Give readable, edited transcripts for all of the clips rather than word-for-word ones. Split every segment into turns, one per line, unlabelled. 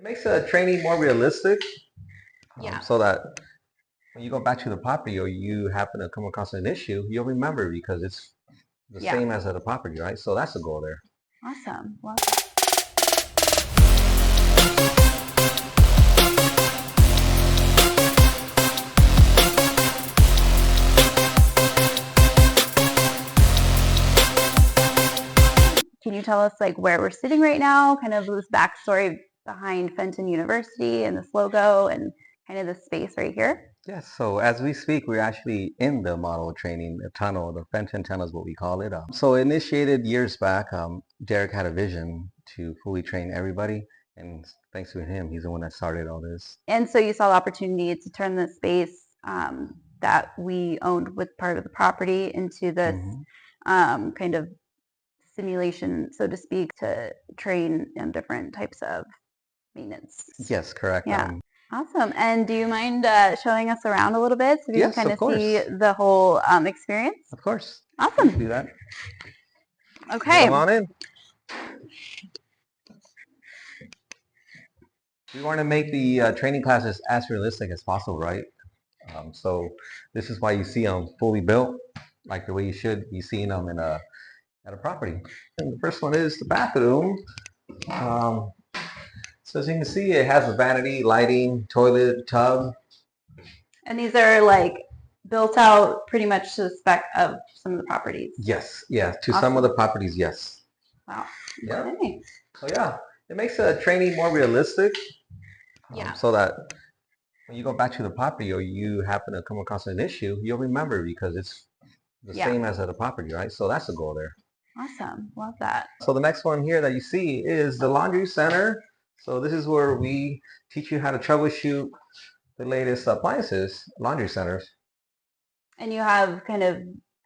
It makes training more realistic,
Yeah.
so that when you go back to the property or you happen to come across an issue, you'll remember because it's the same as at the property, right? So that's the goal there.
Awesome. Love that. Can you tell us like where we're sitting right now, kind of this backstory behind Fenton University and this logo and kind of the space right here?
Yes, so as we speak, we're actually in the model training tunnel. The Fenton Tunnel is what we call it. So initiated years back, Derek had a vision to fully train everybody. And thanks to him, he's the one that started all this.
And so you saw the opportunity to turn the space that we owned with part of the property into this kind of simulation, so to speak, to train in different types of maintenance.
Yes, correct.
Yeah. Awesome. And do you mind showing us around a little bit so we
Yes,
can kind
of
of see
course.
the whole experience?
Of course.
Awesome.
Do that.
Okay.
Come on in. We want to make the training classes as realistic as possible, right? So this is why you see them fully built, like the way you should be seeing them in at a property. And the first one is the bathroom. So as you can see, it has a vanity, lighting, toilet, tub.
And these are like built out pretty much to the spec of some of the properties.
Yes, yeah, to some of the properties, yes.
Wow.
Yeah.
Okay.
So yeah, it makes training more realistic. So that when you go back to the property or you happen to come across an issue, you'll remember because it's the same as at the property, right? So that's the goal there.
Awesome. Love that.
So the next one here that you see is the laundry center. So this is where we teach you how to troubleshoot the latest appliances, laundry centers.
And you have kind of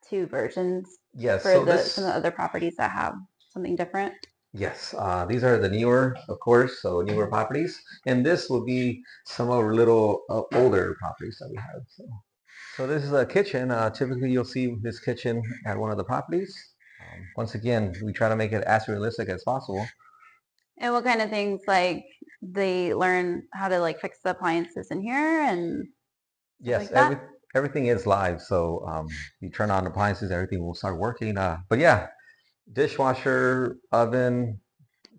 two versions
Yes,
for some of the other properties that have something different.
Yes, these are the newer, of course, so newer properties. And this will be some of our little older properties that we have. So this is a kitchen. Typically you'll see this kitchen at one of the properties. Once again, we try to make it as realistic as possible.
And what kind of things, like they learn how to like fix the appliances in here and
yes,
like
everything is live. So you turn on appliances, everything will start working. But yeah, dishwasher, oven,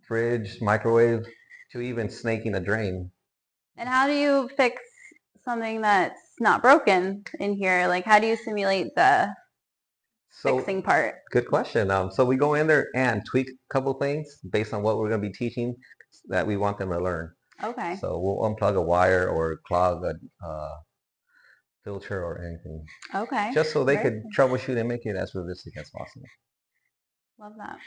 fridge, microwave, to even snaking a drain.
And how do you fix something that's not broken in here? Like how do you simulate the fixing part?
Good question. So we go in there and tweak a couple things based on what we're going to be teaching that we want them to learn.
Okay.
So we'll unplug a wire or clog a filter or anything.
Okay.
Just so they could troubleshoot and make it as realistic as possible.
Love that.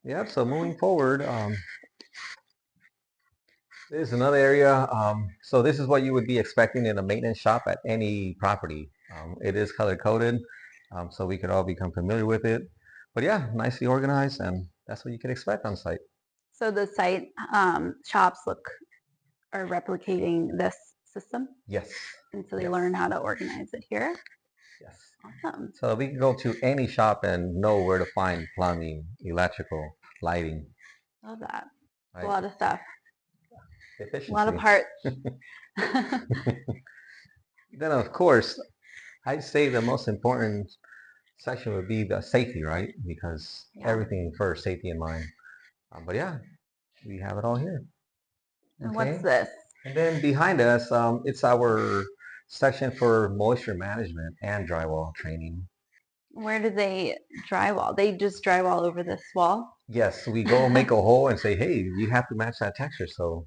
Yep. So moving forward, there's another area. So this is what you would be expecting in a maintenance shop at any property. It is color coded, so we could all become familiar with it. But yeah, nicely organized, and that's what you can expect on site.
So the site shops are replicating this system?
Yes.
And so they learn how to organize it here?
Yes.
Awesome.
So we can go to any shop and know where to find plumbing, electrical, lighting.
Love that.
Right?
A lot of stuff.
Efficiency.
A lot of parts.
Then of course, I'd say the most important section would be the safety, right? Because everything first, safety in mind. But yeah, we have it all here.
And what's this?
And then behind us, it's our section for moisture management and drywall training.
Where do they drywall? They just drywall over this wall?
Yes, we go make a hole and say, hey, you have to match that texture. So,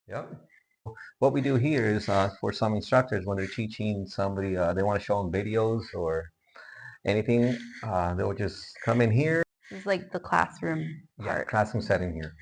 yep. What we do here is for some instructors, when they're teaching somebody, they want to show them videos or anything, they'll just come in here.
This is like the classroom part.
Yeah, classroom setting here.